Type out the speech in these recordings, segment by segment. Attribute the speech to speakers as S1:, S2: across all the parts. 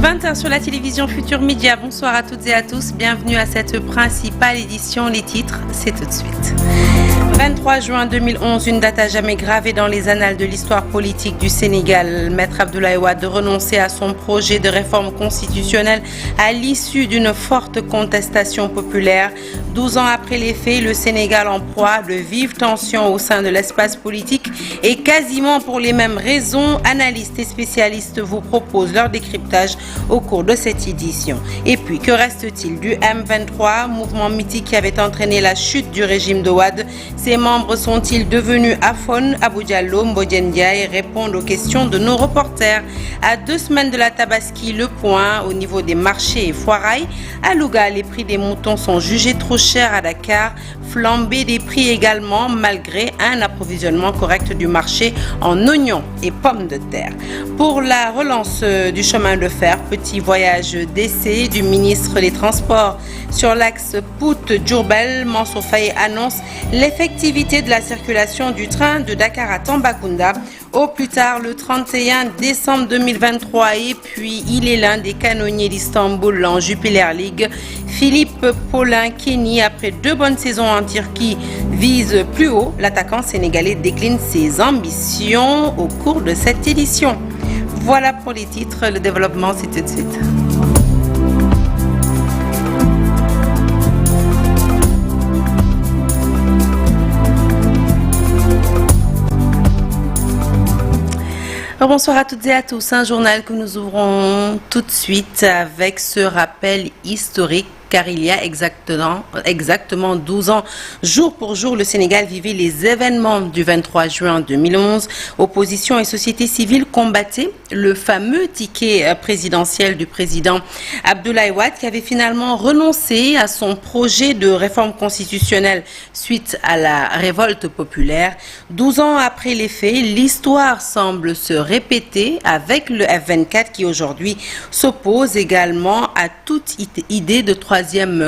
S1: 20h sur la télévision Futur Média. Bonsoir à toutes et à tous. Bienvenue à cette principale édition. Les titres, c'est tout de suite. 23 juin 2011, une date à jamais gravée dans les annales de l'histoire politique du Sénégal. Maître Abdoulaye Wade renonçait à son projet de réforme constitutionnelle à l'issue d'une forte contestation populaire. 12 ans après les faits, le Sénégal en proie de vives tensions au sein de l'espace politique et quasiment pour les mêmes raisons. Analystes et spécialistes vous proposent leur décryptage au cours de cette édition. Et puis, que reste-t-il du M23, mouvement mythique qui avait entraîné la chute du régime de Wade? Ses membres sont-ils devenus aphones? Abou Diallo, Mbodjen Ndiaye répondent aux questions de nos reporters. À 2 semaines de la Tabaski, le point au niveau des marchés et foirailles. À Louga, les prix des moutons sont jugés trop chers. À Dakar, flambée des prix également malgré un approvisionnement correct du marché en oignons et pommes de terre. Pour la relance du chemin de fer, petit voyage d'essai du ministre des Transports sur l'axe Pout-Diourbel. Mansour Faye annonce l'effectivité de la circulation du train de Dakar à Tambacounda au plus tard le 31 décembre 2023. Et puis, il est l'un des canonniers d'Istanbul en Jupiler League. Philippe Paulin-Kenny, après 2 bonnes saisons en Turquie, vise plus haut. L'attaquant sénégalais décline ses ambitions au cours de cette édition. Voilà pour les titres. Le développement, c'est tout de suite. Bonsoir à toutes et à tous. Un journal que nous ouvrons tout de suite avec ce rappel historique. Car il y a exactement 12 ans, jour pour jour, le Sénégal vivait les événements du 23 juin 2011. Opposition et société civile combattaient le fameux ticket présidentiel du président Abdoulaye Wade qui avait finalement renoncé à son projet de réforme constitutionnelle suite à la révolte populaire. 12 ans après les faits, l'histoire semble se répéter avec le F24 qui aujourd'hui s'oppose également à toute idée de troisième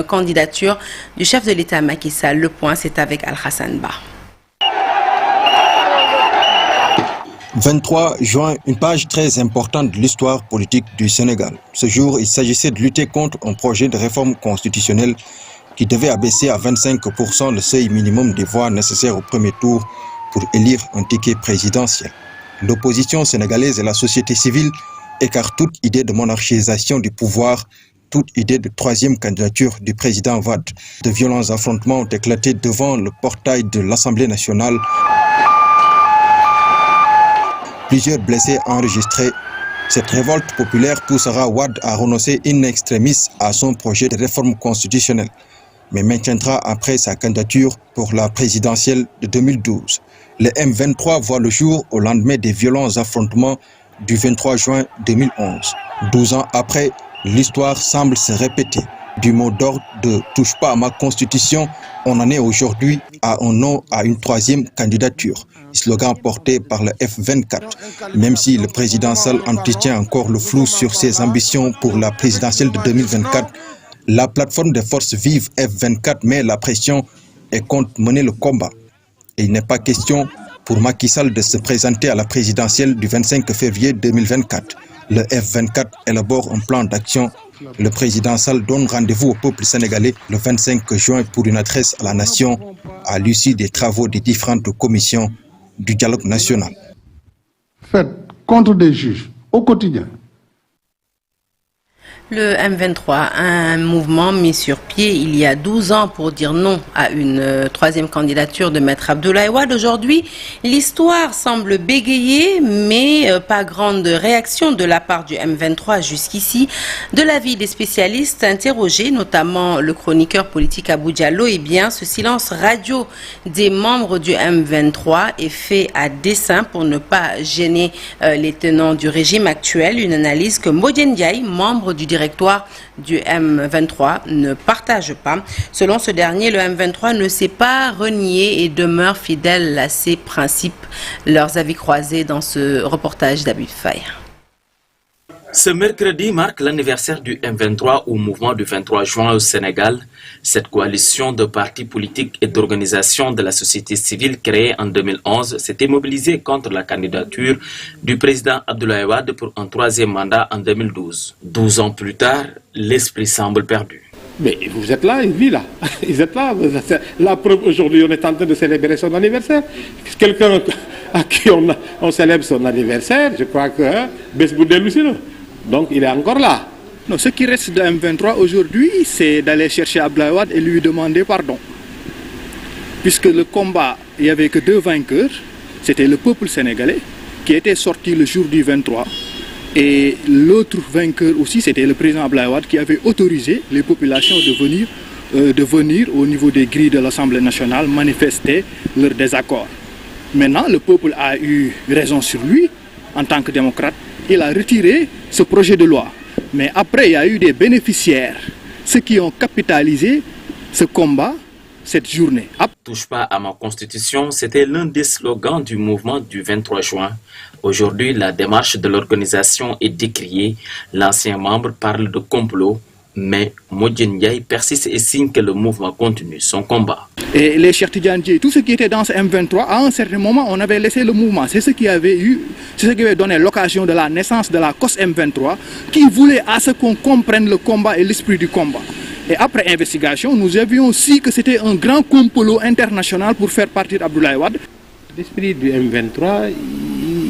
S1: candidature du chef de l'État Macky Sall. Le point, c'est avec Al-Hassan Ba.
S2: 23 juin, une page très importante de l'histoire politique du Sénégal. Ce jour, il s'agissait de lutter contre un projet de réforme constitutionnelle qui devait abaisser à 25% le seuil minimum des voix nécessaires au premier tour pour élire un ticket présidentiel. L'opposition sénégalaise et la société civile écartent toute idée de monarchisation du pouvoir, toute idée de troisième candidature du président Wade. De violents affrontements ont éclaté devant le portail de l'Assemblée nationale. Plusieurs blessés enregistrés. Cette révolte populaire poussera Wade à renoncer in extremis à son projet de réforme constitutionnelle, mais maintiendra après sa candidature pour la présidentielle de 2012. Le M23 voit le jour au lendemain des violents affrontements du 23 juin 2011. 12 ans après, l'histoire semble se répéter. Du mot d'ordre de « touche pas à ma constitution », on en est aujourd'hui à un non à une troisième candidature. Slogan porté par le F24. Même si le président Sall entretient encore le flou sur ses ambitions pour la présidentielle de 2024, la plateforme des forces vives F24 met la pression et compte mener le combat. Et il n'est pas question pour Macky Sall de se présenter à la présidentielle du 25 février 2024. Le F24 élabore un plan d'action. Le président Sall donne rendez-vous au peuple sénégalais le 25 juin pour une adresse à la nation à l'issue des travaux des différentes commissions du dialogue national.
S3: Faites contre des juges au quotidien.
S1: Le M23, un mouvement mis sur pied il y a 12 ans pour dire non à une troisième candidature de Maître Abdoulaye Wade. Aujourd'hui, l'histoire semble bégayer, mais pas grande réaction de la part du M23 jusqu'ici. De l'avis des spécialistes interrogés, notamment le chroniqueur politique Abou Diallo, eh bien, ce silence radio des membres du M23 est fait à dessein pour ne pas gêner les tenants du régime actuel. Une analyse que Mbodjen Ndiaye, membre du directoire du M23, ne partage pas. Selon ce dernier, le M23 ne s'est pas renié et demeure fidèle à ses principes. Leurs avis croisés dans ce reportage d'Abid Faye.
S4: Ce mercredi marque l'anniversaire du M23 au mouvement du 23 juin au Sénégal. Cette coalition de partis politiques et d'organisations de la société civile créée en 2011 s'était mobilisée contre la candidature du président Abdoulaye Wade pour un troisième mandat en 2012. 12 ans plus tard, l'esprit semble perdu.
S5: Mais vous êtes là, ils vivent là. Ils êtes là. La preuve, aujourd'hui, on est en train de célébrer son anniversaire. Quelqu'un à qui on célèbre son anniversaire, je crois que Besboudé Lucino. Donc il est encore là.
S6: Non, ce qui reste de M23 aujourd'hui, c'est d'aller chercher Abdoulaye Wade et lui demander pardon. Puisque le combat, il n'y avait que deux vainqueurs, c'était le peuple sénégalais qui était sorti le jour du 23. Et l'autre vainqueur aussi, c'était le président Abdoulaye Wade qui avait autorisé les populations de venir au niveau des grilles de l'Assemblée nationale manifester leur désaccord. Maintenant, le peuple a eu raison sur lui en tant que démocrate. Il a retiré ce projet de loi. Mais après, il y a eu des bénéficiaires, ceux qui ont capitalisé ce combat, cette journée.
S4: Touche pas à ma constitution, c'était l'un des slogans du mouvement du 23 juin. Aujourd'hui, la démarche de l'organisation est décriée. L'ancien membre parle de complot, mais Modjen Ndiaye persiste et signe que le mouvement continue son combat.
S6: Et les Cheikh Tidiane Dièye, tout ce qui était dans ce M23, à un certain moment, on avait laissé le mouvement. C'est ce qui avait donné l'occasion de la naissance de la COS M23, qui voulait à ce qu'on comprenne le combat et l'esprit du combat. Et après investigation, nous avions aussi que c'était un grand complot international pour faire partir Abdoulaye Wade.
S5: L'esprit du M23,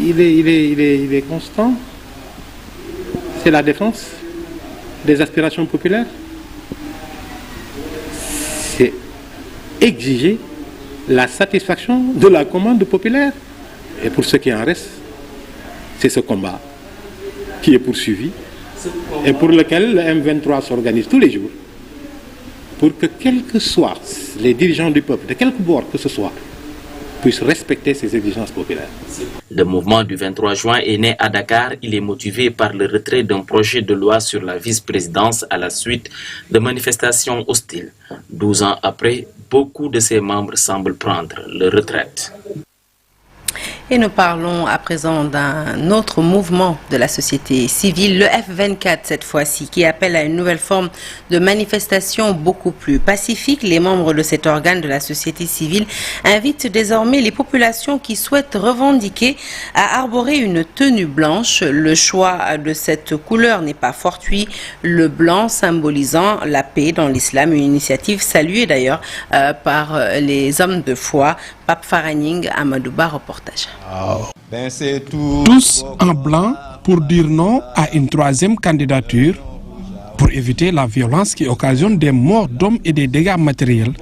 S5: il est constant. C'est la défense des aspirations populaires. C'est exiger la satisfaction de la commande populaire. Et pour ce qui en reste, c'est ce combat qui est poursuivi et pour lequel le M23 s'organise tous les jours pour que quels que soient les dirigeants du peuple, de quelque bord que ce soit, puissent respecter ces exigences populaires.
S4: Le mouvement du 23 juin est né à Dakar. Il est motivé par le retrait d'un projet de loi sur la vice-présidence à la suite de manifestations hostiles. 12 ans après, beaucoup de ses membres semblent prendre leur retraite.
S1: Et nous parlons à présent d'un autre mouvement de la société civile, le F24 cette fois-ci, qui appelle à une nouvelle forme de manifestation beaucoup plus pacifique. Les membres de cet organe de la société civile invitent désormais les populations qui souhaitent revendiquer à arborer une tenue blanche. Le choix de cette couleur n'est pas fortuit, le blanc symbolisant la paix dans l'islam, une initiative saluée d'ailleurs par les hommes de foi. Pape Faraning, Amadouba, reportage.
S7: Tous en blanc pour dire non à une troisième candidature, pour éviter la violence qui occasionne des morts d'hommes et des dégâts matériels,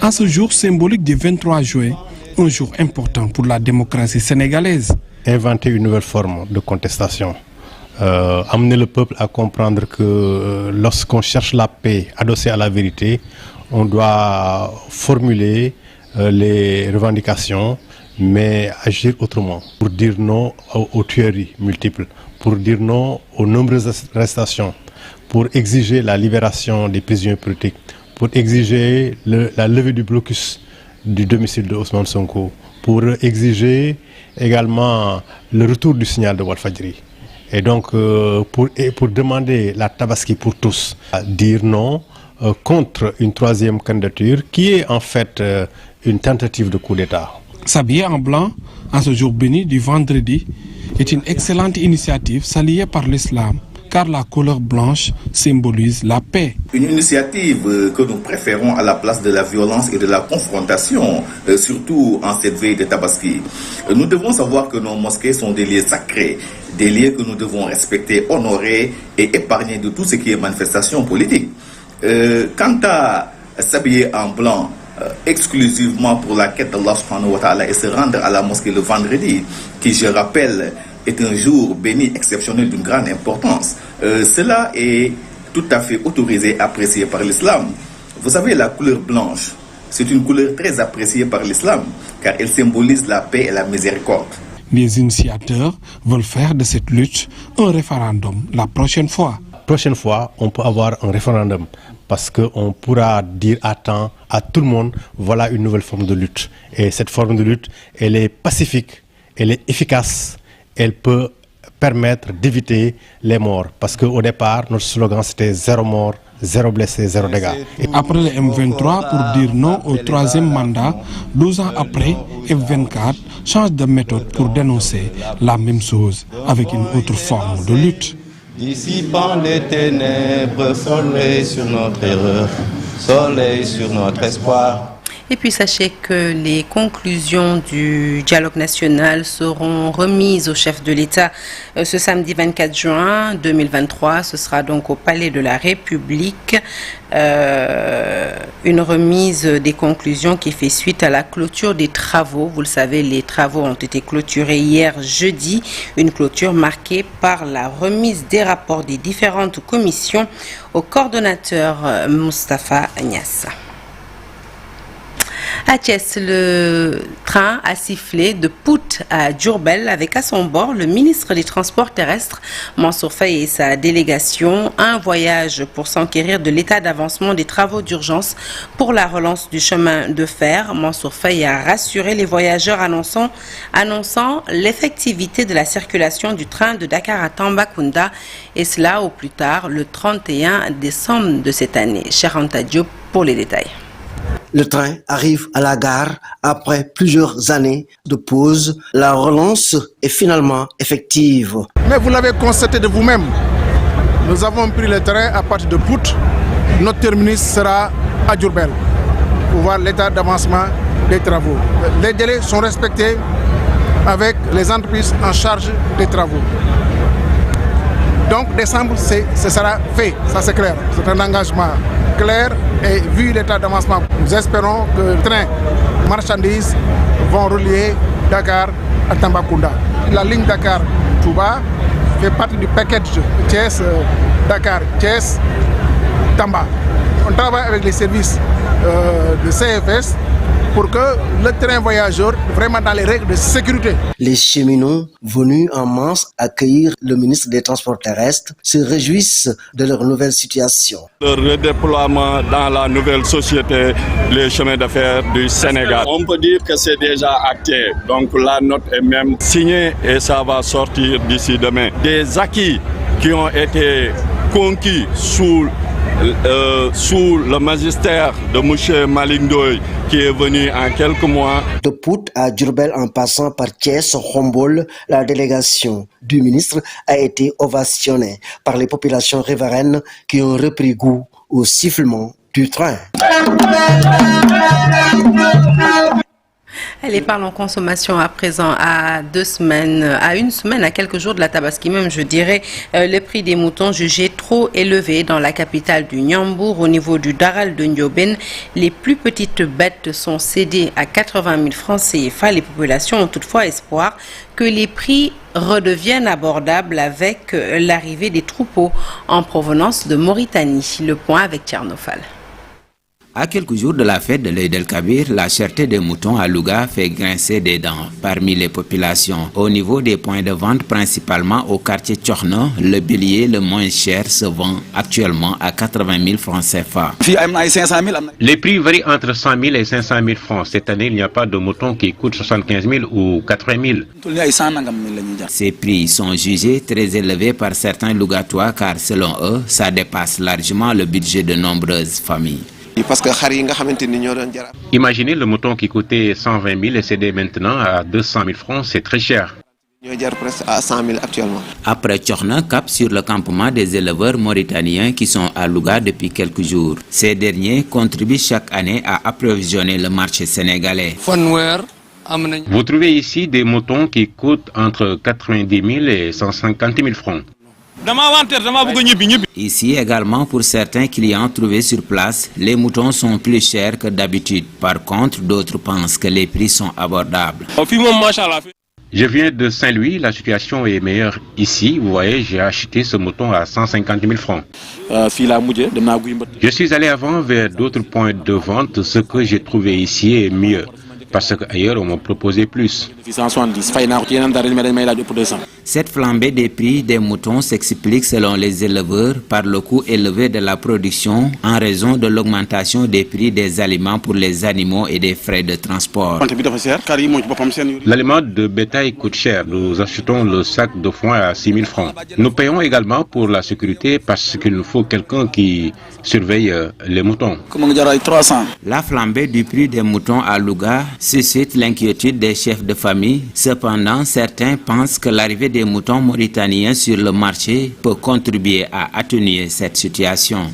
S7: en ce jour symbolique du 23 juin, un jour important pour la démocratie sénégalaise.
S5: Inventer une nouvelle forme de contestation, amener le peuple à comprendre que lorsqu'on cherche la paix adossée à la vérité, on doit formuler les revendications, mais agir autrement, pour dire non aux tueries multiples, pour dire non aux nombreuses arrestations, pour exiger la libération des prisonniers politiques, pour exiger la levée du blocus du domicile de Ousmane Sonko, pour exiger également le retour du signal de Walfadjri. Et donc pour demander la tabaski pour tous, dire non contre une troisième candidature qui est en fait une tentative de coup d'État.
S7: S'habiller en blanc, en ce jour béni du vendredi, est une excellente initiative saluée par l'islam, car la couleur blanche symbolise la paix.
S8: Une initiative que nous préférons à la place de la violence et de la confrontation, surtout en cette veille de Tabaski. Nous devons savoir que nos mosquées sont des lieux sacrés, des lieux que nous devons respecter, honorer et épargner de tout ce qui est manifestation politique. Quant à s'habiller en blanc, exclusivement pour la quête d'Allah subhanahu wa ta'ala et se rendre à la mosquée le vendredi, qui je rappelle est un jour béni exceptionnel d'une grande importance. Cela est tout à fait autorisé et apprécié par l'islam. Vous savez, la couleur blanche, c'est une couleur très appréciée par l'islam, car elle symbolise la paix et la miséricorde.
S7: Les initiateurs veulent faire de cette lutte un référendum la prochaine fois.
S5: Prochaine fois, on peut avoir un référendum parce qu'on pourra dire à temps à tout le monde, voilà une nouvelle forme de lutte. Et cette forme de lutte, elle est pacifique, elle est efficace, elle peut permettre d'éviter les morts. Parce qu'au départ, notre slogan c'était 0 mort, 0 blessé, 0 dégâts.
S7: Après le M23, pour dire non au troisième mandat, 12 ans après, F24 change de méthode pour dénoncer la même chose avec une autre forme de lutte.
S9: Dissipant les ténèbres, soleil sur notre erreur, soleil sur notre espoir.
S1: Et puis sachez que les conclusions du dialogue national seront remises au chef de l'État ce samedi 24 juin 2023. Ce sera donc au Palais de la République. Une remise des conclusions qui fait suite à la clôture des travaux. Vous le savez, les travaux ont été clôturés hier jeudi. Une clôture marquée par la remise des rapports des différentes commissions au coordonnateur Moustapha Agnès. À Thiès, le train a sifflé de Pout à Diourbel avec à son bord le ministre des Transports terrestres, Mansour Faye, et sa délégation. Un voyage pour s'enquérir de l'état d'avancement des travaux d'urgence pour la relance du chemin de fer. Mansour Faye a rassuré les voyageurs annonçant l'effectivité de la circulation du train de Dakar à Tambacounda, et cela au plus tard le 31 décembre de cette année. Cheikh Anta Diop pour les détails.
S10: Le train arrive à la gare après plusieurs années de pause. La relance est finalement effective.
S3: Mais vous l'avez constaté de vous-même. Nous avons pris le train à partir de Pout. Notre terminus sera à Diourbel pour voir l'état d'avancement des travaux. Les délais sont respectés avec les entreprises en charge des travaux. Donc décembre, ce sera fait, ça c'est clair. C'est un engagement clair et vu l'état d'avancement, nous espérons que le train marchandises vont relier Dakar à Tambacounda. La ligne Dakar-Touba fait partie du package Thiès-Dakar-Thiès-Tamba. On travaille avec les services de CFS pour que le train voyageur vraiment dans les règles de sécurité.
S10: Les cheminots venus en masse accueillir le ministre des Transports terrestres se réjouissent de leur nouvelle situation.
S11: Le redéploiement dans la nouvelle société, les chemins de fer du Sénégal. On peut dire que c'est déjà acté, donc la note est même signée et ça va sortir d'ici demain. Des acquis qui ont été conquis sous le magistère de M. Malick Ndoye qui est venu en quelques mois.
S10: De Pout à Diourbel en passant par Thiès, Khombol, la délégation du ministre a été ovationnée par les populations riveraines qui ont repris goût au sifflement du train.
S1: Elle parle en consommation à présent à une semaine, à quelques jours de la Tabaski même, je dirais. Le prix des moutons jugé trop élevé dans la capitale du Niambour. Au niveau du Daral de Ndiobène, les plus petites bêtes sont cédées à 80 000 francs CFA. Les populations ont toutefois espoir que les prix redeviennent abordables avec l'arrivée des troupeaux en provenance de Mauritanie. Le point avec Tchernofal.
S12: À quelques jours de la fête de l'Eid el-Kabir, la cherté des moutons à Louga fait grincer des dents parmi les populations. Au niveau des points de vente, principalement au quartier Tchorno, le bélier le moins cher se vend actuellement à 80 000 francs CFA.
S13: Les prix varient entre 100 000 et 500 000 francs. Cette année, il n'y a pas de mouton qui coûte 75 000 ou 80 000.
S12: Ces prix sont jugés très élevés par certains Lougatois car selon eux, ça dépasse largement le budget de nombreuses familles.
S13: Imaginez le mouton qui coûtait 120 000 et cédé maintenant à 200 000 francs, c'est très cher.
S12: Après Tchorna, cap sur le campement des éleveurs mauritaniens qui sont à Louga depuis quelques jours. Ces derniers contribuent chaque année à approvisionner le marché sénégalais.
S13: Vous trouvez ici des moutons qui coûtent entre 90 000 et 150 000 francs.
S12: Ici également, pour certains clients trouvés sur place, les moutons sont plus chers que d'habitude. Par contre, d'autres pensent que les prix sont abordables.
S13: Je viens de Saint-Louis, la situation est meilleure ici. Vous voyez, j'ai acheté ce mouton à 150 000 francs. Je suis allé avant vers d'autres points de vente. Ce que j'ai trouvé ici est mieux, parce qu'ailleurs on m'a proposé plus.
S12: Cette flambée des prix des moutons s'explique selon les éleveurs par le coût élevé de la production en raison de l'augmentation des prix des aliments pour les animaux et des frais de transport.
S13: L'aliment de bétail coûte cher. Nous achetons le sac de foin à 6 000 francs. Nous payons également pour la sécurité parce qu'il nous faut quelqu'un qui surveille les moutons.
S12: La flambée du prix des moutons à Louga suscite l'inquiétude des chefs de famille. Cependant, certains pensent que l'arrivée des moutons mauritaniens sur le marché peut contribuer à atténuer cette situation.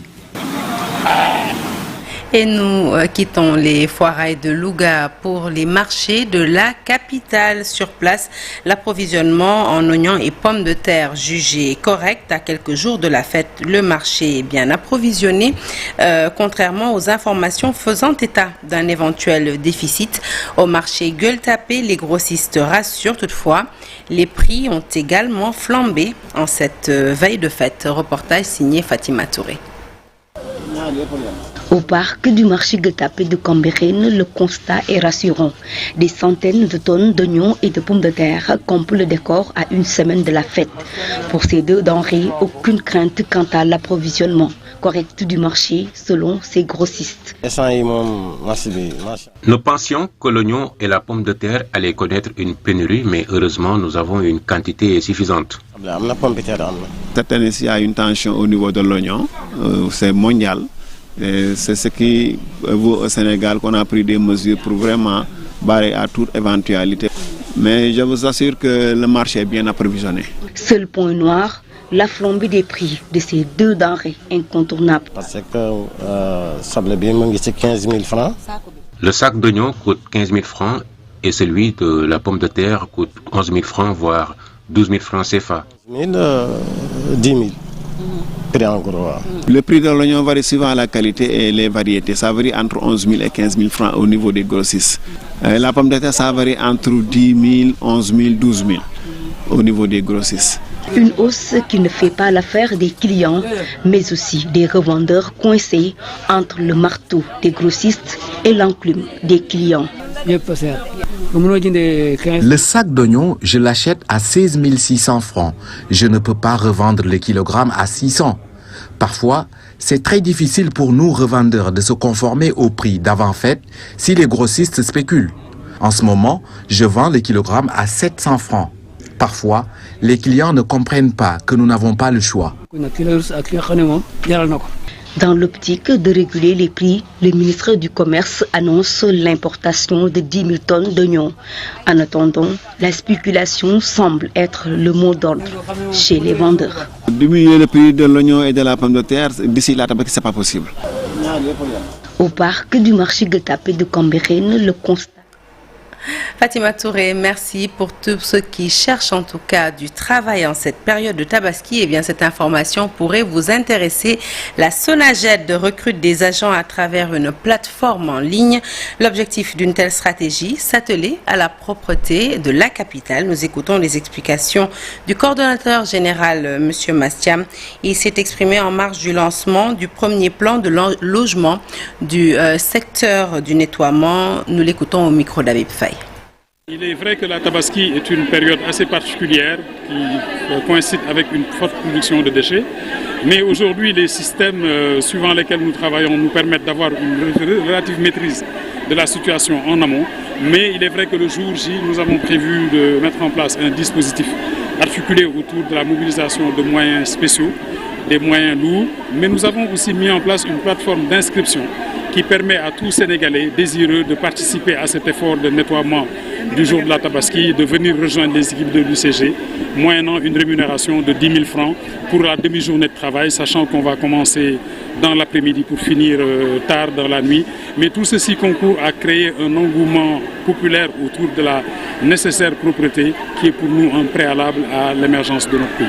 S1: Et nous quittons les foirailles de Louga pour les marchés de la capitale. Sur place, l'approvisionnement en oignons et pommes de terre jugé correct à quelques jours de la fête. Le marché est bien approvisionné, contrairement aux informations faisant état d'un éventuel déficit. Au marché Gueule-Tapée, les grossistes rassurent toutefois. Les prix ont également flambé en cette veille de fête. Reportage signé Fatima Touré.
S14: Au parc du marché Gueule-Tapée de Cambérène, le constat est rassurant. Des centaines de tonnes d'oignons et de pommes de terre comblent le décor à une semaine de la fête. Pour ces deux denrées, aucune crainte quant à l'approvisionnement correct du marché selon ces grossistes.
S13: Nous pensions que l'oignon et la pomme de terre allaient connaître une pénurie, mais heureusement nous avons une quantité suffisante.
S15: Cette année, il y a une tension au niveau de l'oignon, c'est mondial. C'est ce qui vaut au Sénégal qu'on a pris des mesures pour vraiment barrer à toute éventualité. Mais je vous assure que le marché est bien approvisionné.
S14: Seul point noir, la flambée des prix de ces deux denrées incontournables.
S16: Parce que sable bien, c'est 15 000 francs.
S13: Le sac d'oignons coûte 15 000 francs et celui de la pomme de terre coûte 11 000 francs, voire 12 000 francs CFA.
S16: 10 000.
S15: Le prix de l'oignon varie suivant la qualité et les variétés. Ça varie entre 11 000 et 15 000 francs au niveau des grossistes. La pomme de terre, ça varie entre 10 000, 11 000, 12 000 au niveau des grossistes.
S14: Une hausse qui ne fait pas l'affaire des clients, mais aussi des revendeurs coincés entre le marteau des grossistes et l'enclume des clients.
S17: Le sac d'oignons, je l'achète à 16 600 francs. Je ne peux pas revendre le kilogramme à 600. Parfois, c'est très difficile pour nous revendeurs de se conformer au prix d'avant-fête si les grossistes spéculent. En ce moment, je vends le kilogramme à 700 francs. Parfois, les clients ne comprennent pas que nous n'avons pas le choix.
S14: Dans l'optique de réguler les prix, le ministre du Commerce annonce l'importation de 10 000 tonnes d'oignons. En attendant, la spéculation semble être le mot d'ordre chez les vendeurs.
S15: Diminuer le prix de l'oignon et de la pomme de terre, d'ici la tabac, ce n'est pas possible.
S14: Au parc du marché Gueule-Tapée de Cambérène, le constat.
S1: Fatima Touré, merci pour tous ceux qui cherchent en tout cas du travail en cette période de Tabaski. Eh bien, cette information pourrait vous intéresser. La Sonaged recrute des agents à travers une plateforme en ligne. L'objectif d'une telle stratégie, s'atteler à la propreté de la capitale. Nous écoutons les explications du coordonnateur général, M. Mastiam. Il s'est exprimé en marge du lancement du premier plan de logement du secteur du nettoiement. Nous l'écoutons au micro d'Abib Faye.
S18: Il est vrai que la Tabaski est une période assez particulière qui coïncide avec une forte production de déchets. Mais aujourd'hui, les systèmes suivant lesquels nous travaillons nous permettent d'avoir une relative maîtrise de la situation en amont. Mais il est vrai que le jour J, nous avons prévu de mettre en place un dispositif articulé autour de la mobilisation de moyens spéciaux, des moyens lourds. Mais nous avons aussi mis en place une plateforme d'inscription qui permet à tout Sénégalais désireux de participer à cet effort de nettoiement du jour de la Tabaski de venir rejoindre les équipes de l'UCG, moyennant une rémunération de 10 000 francs pour la demi-journée de travail, sachant qu'on va commencer dans l'après-midi pour finir tard dans la nuit. Mais tout ceci concourt à créer un engouement populaire autour de la nécessaire propreté qui est pour nous un préalable à l'émergence de notre pays.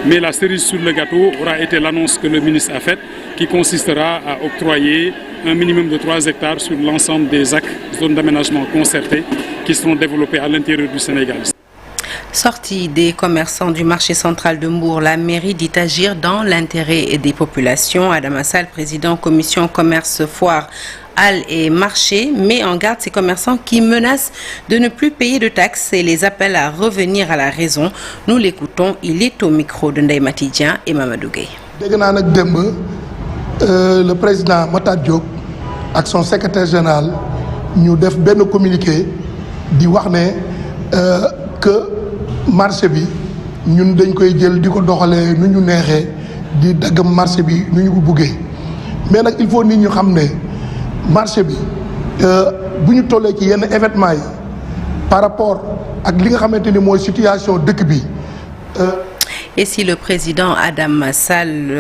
S18: Mais la cerise sur le gâteau aura été l'annonce que le ministre a faite, qui consistera à octroyer un minimum de 3 hectares sur l'ensemble des ZAC, zones d'aménagement concertées, qui seront développées à l'intérieur du Sénégal.
S1: Sortie des commerçants du marché central de Mbour, la mairie dit agir dans l'intérêt des populations. Adam Assal, président commission commerce foire halles et marchés met en garde ces commerçants qui menacent de ne plus payer de taxes et les appelle à revenir à la raison. Nous l'écoutons, il est au micro de Ndeye Matidien et Mamadou Gueye.
S19: Le président Matar Diop ak son secrétaire général ñu def benn communiqué di wax que marché bi ñun dañ koy jël di ko doxalee nu ñu neexee di dagg marché bi nu ñu ko buggee mais nag il faut nit ñu xam ne marché bi bu ñu tollee ci yenn événement yi par rapport ak li nga xamante ni mooy situation dëkk bi.
S1: Et si le président Adam Sall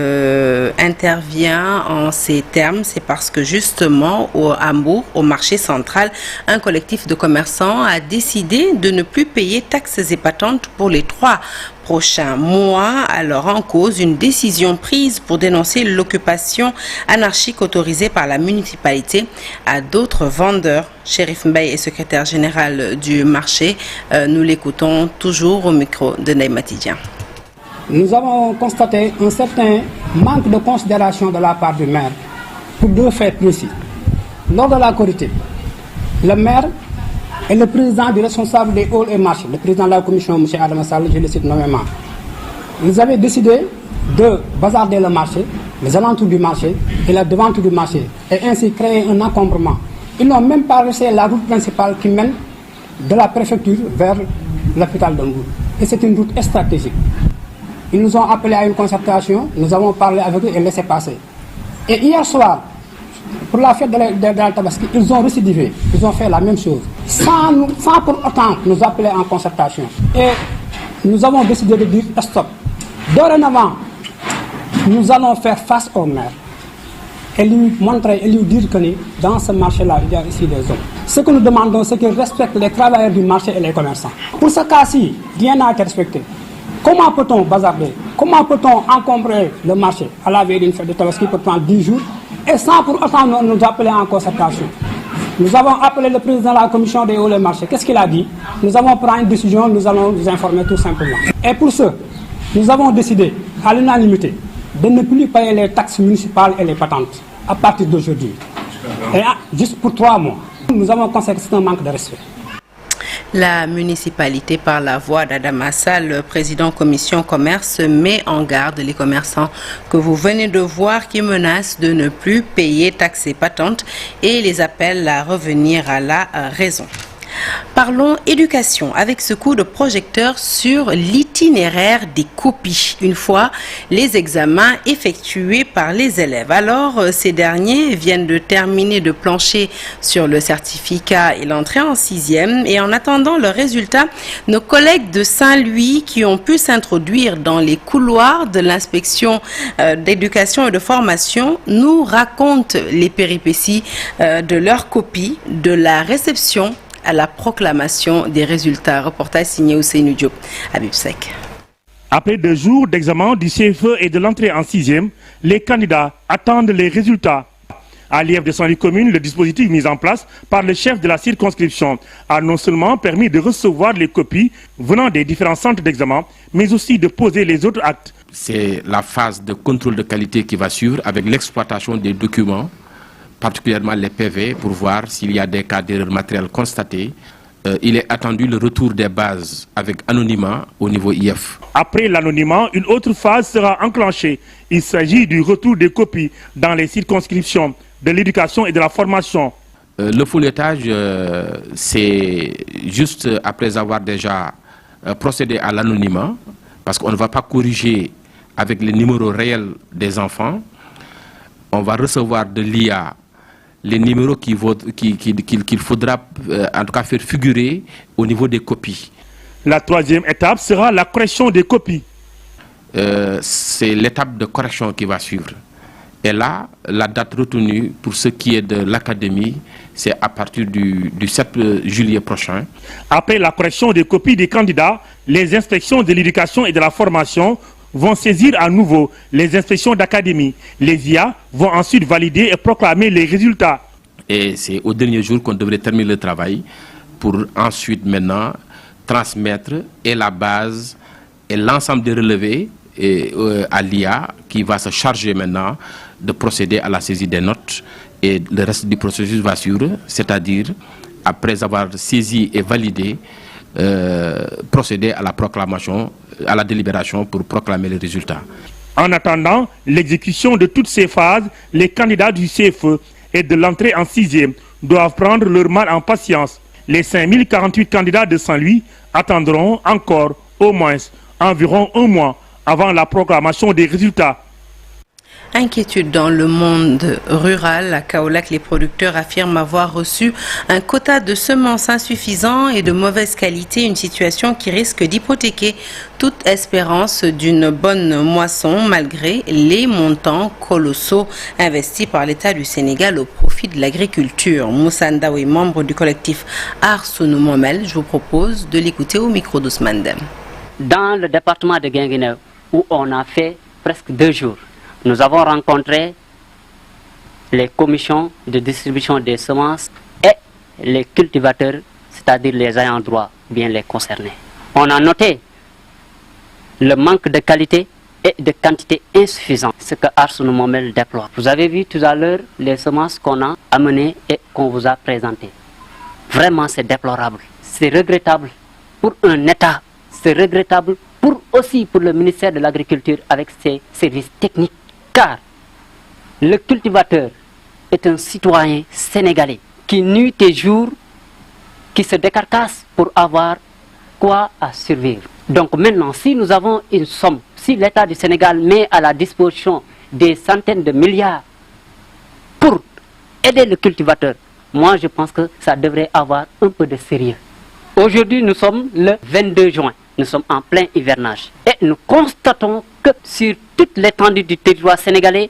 S1: intervient en ces termes, c'est parce que justement au Hambourg, au marché central, un collectif de commerçants a décidé de ne plus payer taxes et patentes pour les 3 prochains mois. Alors en cause, une décision prise pour dénoncer l'occupation anarchique autorisée par la municipalité à d'autres vendeurs. Chérif Mbaye est secrétaire général du marché. Nous l'écoutons toujours au micro de Ndeye Matidien.
S20: Nous avons constaté un certain manque de considération de la part du maire pour 2 faits précis. Lors de la Korité, le maire est le président du responsable des halls et marchés, le président de la commission, M. Adam Sall, je le cite nommément. Ils avaient décidé de bazarder le marché, les alentours du marché et la devanture du marché, et ainsi créer un encombrement. Ils n'ont même pas laissé la route principale qui mène de la préfecture vers l'hôpital d'Hambourg. Et c'est une route stratégique. Ils nous ont appelés à une concertation, nous avons parlé avec eux et laissé passer. Et hier soir, pour la fête de la Tabaski, ils ont récidivé, ils ont fait la même chose, sans pour autant nous appeler en concertation. Et nous avons décidé de dire stop. Dorénavant, nous allons faire face au maire et lui montrer et lui dire que dans ce marché-là, il y a ici des hommes. Ce que nous demandons, c'est qu'ils respectent les travailleurs du marché et les commerçants. Pour ce cas-ci, rien n'a été respecté. Comment peut-on bazarder? Comment peut-on encombrer le marché à la veille d'une fête de Tabaski pour prendre 10 jours et sans pour autant nous appeler en concertation? Nous avons appelé le président de la commission des halls et marchés. Qu'est-ce qu'il a dit? Nous avons pris une décision, nous allons vous informer tout simplement. Et pour ce, nous avons décidé à l'unanimité de ne plus payer les taxes municipales et les patentes à partir d'aujourd'hui. Et juste pour 3 mois. Nous avons constaté que c'est un manque de respect.
S1: La municipalité, par la voix d'Adama Sall, le président commission commerce, met en garde les commerçants que vous venez de voir qui menacent de ne plus payer taxes et patentes et les appelle à revenir à la raison. Parlons éducation avec ce coup de projecteur sur l'itinéraire des copies, une fois les examens effectués par les élèves. Alors, ces derniers viennent de terminer de plancher sur le certificat et l'entrée en 6e. Et en attendant le résultat, nos collègues de Saint-Louis qui ont pu s'introduire dans les couloirs de l'inspection d'éducation et de formation nous racontent les péripéties de leur copie, de la réception à la proclamation des résultats. Reportage signé Ousseynou Diop, Habib Sek.
S21: Après 2 jours d'examen du CFE et de l'entrée en 6e, les candidats attendent les résultats. À l'IEF de Saint-Louis commune, le dispositif mis en place par le chef de la circonscription a non seulement permis de recevoir les copies venant des différents centres d'examen, mais aussi de poser les autres actes.
S22: C'est la phase de contrôle de qualité qui va suivre avec l'exploitation des documents, particulièrement les PV, pour voir s'il y a des cas d'erreur matérielle constatés. Il est attendu le retour des bases avec anonymat au niveau IF.
S21: Après l'anonymat, une autre phase sera enclenchée. Il s'agit du retour des copies dans les circonscriptions de l'éducation et de la formation.
S22: Le feuilletage, c'est juste après avoir déjà procédé à l'anonymat, parce qu'on ne va pas corriger avec les numéros réels des enfants. On va recevoir de l'IA les numéros qu'il faudra en tout cas faire figurer au niveau des copies.
S21: La 3e étape sera la correction des copies.
S22: C'est l'étape de correction qui va suivre. Et là, la date retenue pour ce qui est de l'académie, c'est à partir du 7 juillet prochain.
S21: Après la correction des copies des candidats, les inspections de l'éducation et de la formation vont saisir à nouveau les inspections d'académie. Les IA vont ensuite valider et proclamer les résultats.
S22: Et c'est au dernier jour qu'on devrait terminer le travail pour ensuite maintenant transmettre et la base et l'ensemble des relevés à l'IA qui va se charger maintenant de procéder à la saisie des notes et le reste du processus va suivre, c'est-à-dire, après avoir saisi et validé, procéder à la proclamation, à la délibération pour proclamer les résultats.
S21: En attendant l'exécution de toutes ces phases, les candidats du CFE et de l'entrée en 6e doivent prendre leur mal en patience. Les 5048 candidats de Saint-Louis attendront encore au moins environ un mois avant la proclamation des résultats.
S1: Inquiétude dans le monde rural. À Kaolack, les producteurs affirment avoir reçu un quota de semences insuffisant et de mauvaise qualité, une situation qui risque d'hypothéquer toute espérance d'une bonne moisson malgré les montants colossaux investis par l'État du Sénégal au profit de l'agriculture. Moussa Ndaoui, membre du collectif Arsounou Momel, je vous propose de l'écouter au micro d'Ousmane Dem.
S2: Dans le département de Guinguinéo, où on a fait presque 2 jours, nous avons rencontré les commissions de distribution des semences et les cultivateurs, c'est-à-dire les ayants droit, bien les concernés. On a noté le manque de qualité et de quantité insuffisante, ce que Arsounou Momel déploie. Vous avez vu tout à l'heure les semences qu'on a amenées et qu'on vous a présentées. Vraiment, c'est déplorable. C'est regrettable pour un État. C'est regrettable aussi pour le ministère de l'Agriculture avec ses services techniques. Car le cultivateur est un citoyen sénégalais qui nuit et jour, qui se décarcasse pour avoir quoi à survivre. Donc maintenant, si nous avons une somme, si l'État du Sénégal met à la disposition des centaines de milliards pour aider le cultivateur, moi je pense que ça devrait avoir un peu de sérieux. Aujourd'hui, nous sommes le 22 juin. Nous sommes en plein hivernage. Et nous constatons que sur toute l'étendue du territoire sénégalais,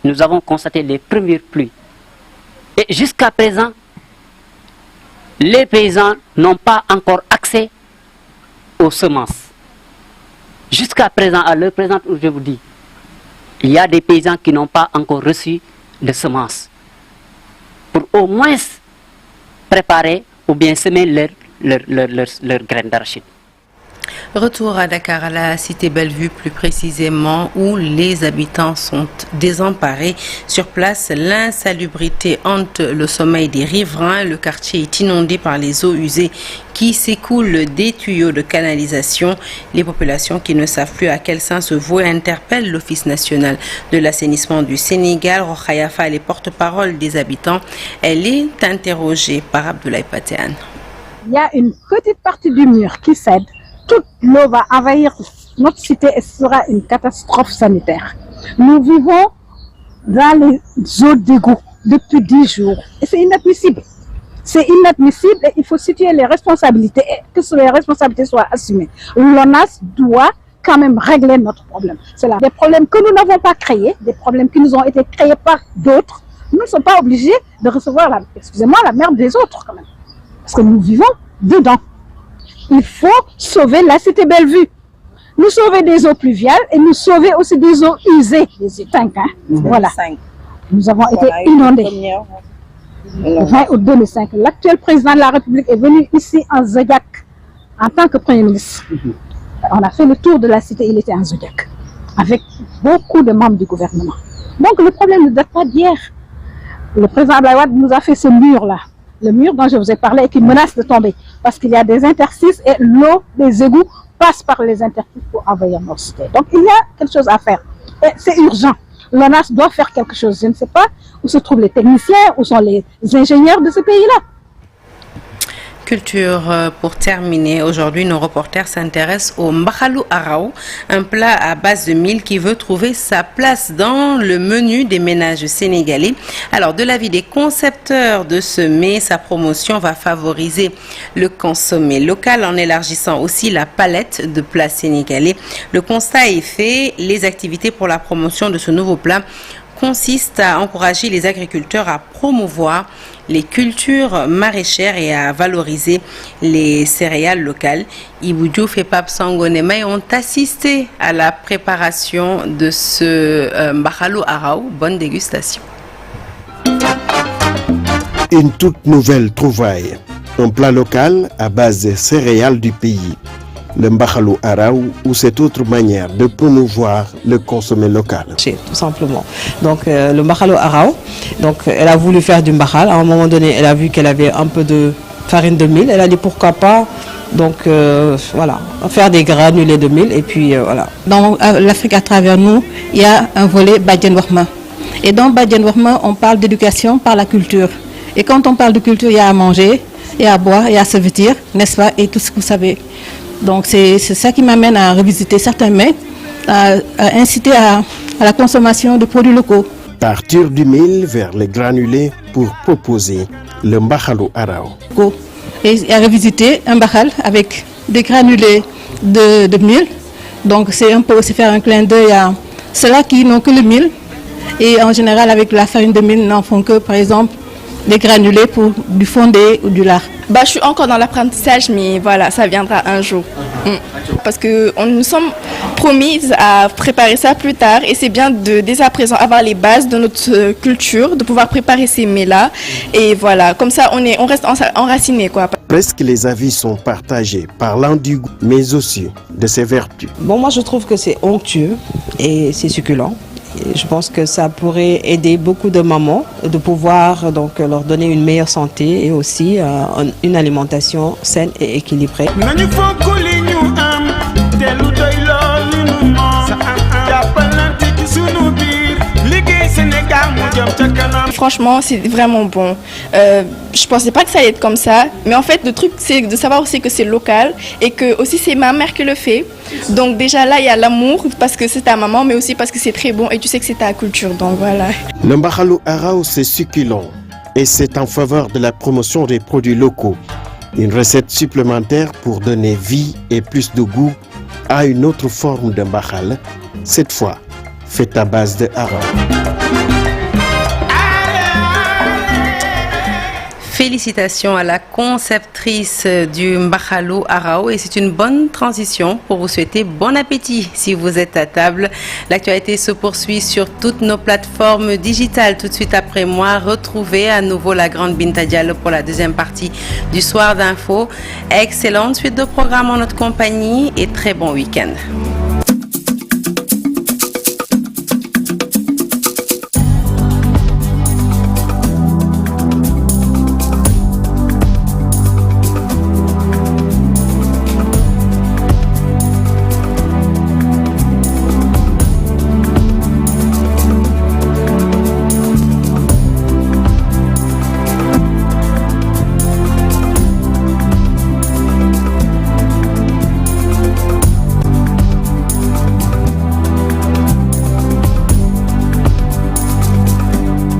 S2: nous avons constaté les premières pluies. Et jusqu'à présent, les paysans n'ont pas encore accès aux semences. Jusqu'à présent, à l'heure présente où je vous dis, il y a des paysans qui n'ont pas encore reçu de semences pour au moins préparer ou bien semer leur graines d'arachide.
S1: Retour à Dakar, à la cité Bellevue plus précisément, où les habitants sont désemparés. Sur place, l'insalubrité hante le sommeil des riverains. Le quartier est inondé par les eaux usées qui s'écoulent des tuyaux de canalisation. Les populations qui ne savent plus à quel sein se vouer interpellent l'Office national de l'assainissement du Sénégal. Rokhaya Fall est porte-parole des habitants. Elle est interrogée par Abdoulaye Patéane.
S6: Il y a une petite partie du mur qui cède. Toute l'eau va envahir notre cité et ce sera une catastrophe sanitaire. Nous vivons dans les eaux d'égout depuis 10 jours et c'est inadmissible. C'est inadmissible et il faut situer les responsabilités et que les responsabilités soient assumées. L'ONAS doit quand même régler notre problème. C'est là des problèmes que nous n'avons pas créés, des problèmes qui nous ont été créés par d'autres. Nous ne sommes pas obligés de recevoir la merde des autres quand même. Parce que nous vivons dedans. Il faut sauver la cité Bellevue. Nous sauver des eaux pluviales et nous sauver aussi des eaux usées. Les étangs, hein? Voilà. Nous avons été inondés. Le 20 août 2005, l'actuel président de la République est venu ici en Zodiac en tant que Premier ministre. On a fait le tour de la cité, il était en Zodiac, avec beaucoup de membres du gouvernement. Donc le problème ne date pas d'hier. Le président Abdoulaye Wade nous a fait ce mur-là. Le mur dont je vous ai parlé et qui menace de tomber parce qu'il y a des interstices et l'eau des égouts passe par les interstices pour envahir notre cité. Donc il y a quelque chose à faire et c'est urgent. L'ONAS doit faire quelque chose. Je ne sais pas où se trouvent les techniciens, où sont les ingénieurs de ce pays-là.
S1: Culture pour terminer. Aujourd'hui, nos reporters s'intéressent au Mbakhalou Arao, un plat à base de mil qui veut trouver sa place dans le menu des ménages sénégalais. Alors, de l'avis des concepteurs de ce mets, sa promotion va favoriser le consommé local en élargissant aussi la palette de plats sénégalais. Le constat est fait. Les activités pour la promotion de ce nouveau plat consiste à encourager les agriculteurs à promouvoir les cultures maraîchères et à valoriser les céréales locales. Ibou Diouf et Pape Sangone May ont assisté à la préparation de ce Mbakhalou Arao. Bonne dégustation.
S23: Une toute nouvelle trouvaille. Un plat local à base de céréales du pays.
S16: le mbakhalou araou ou cette autre manière de promouvoir le consommé local.
S4: Tout simplement. Donc le mbakhalou araou, donc elle a voulu faire du mbakhal. À un moment donné, elle a vu qu'elle avait un peu de farine de mil. Elle a dit pourquoi pas. Donc voilà, faire des granulés de mil et puis voilà.
S8: Dans l'Afrique à travers nous, il y a un volet Badjen Wahma. Et dans Badjen Wahma, on parle d'éducation par la culture. Et quand on parle de culture, il y a à manger, et à boire, et à se vêtir, n'est-ce pas, et tout ce que vous savez. Donc c'est ça qui m'amène à revisiter certains mets, à inciter à la consommation de produits locaux.
S16: Partir du mil vers les granulés pour proposer le mbakhalou araou.
S8: Et à revisiter un mbakhal avec des granulés de mil. Donc c'est un peu aussi faire un clin d'œil à ceux-là qui n'ont que le mil. Et en général avec la farine de mil n'en font que par exemple des granulés pour du fondé ou du lard.
S23: Je suis encore dans l'apprentissage, mais voilà, ça viendra un jour. Parce que nous sommes promises à préparer ça plus tard et c'est bien de dès à présent avoir les bases de notre culture, de pouvoir préparer ces mets-là. Et voilà, comme ça on reste enraciné, quoi.
S16: Presque les avis sont partagés, parlant du goût, mais aussi de ses vertus.
S4: Bon, moi je trouve que c'est onctueux et c'est succulent. Je pense que ça pourrait aider beaucoup de mamans de pouvoir donc leur donner une meilleure santé et aussi une alimentation saine et équilibrée.
S23: Franchement, c'est vraiment bon. Je pensais pas que ça allait être comme ça, mais en fait, le truc, c'est de savoir aussi que c'est local et que aussi c'est ma mère qui le fait. Donc déjà là, il y a l'amour parce que c'est ta maman, mais aussi parce que c'est très bon et tu sais que c'est ta culture. Donc voilà.
S16: Le mbakhalou araou, c'est succulent et c'est en faveur de la promotion des produits locaux. Une recette supplémentaire pour donner vie et plus de goût à une autre forme de mbakhal, cette fois faite à base de araou.
S1: Félicitations à la conceptrice du mbakhalou araou et c'est une bonne transition pour vous souhaiter bon appétit si vous êtes à table. L'actualité se poursuit sur toutes nos plateformes digitales. Tout de suite après moi, retrouvez à nouveau la grande Binta Diallo pour la deuxième partie du Soir d'info. Excellente suite de programme en notre compagnie et très bon week-end.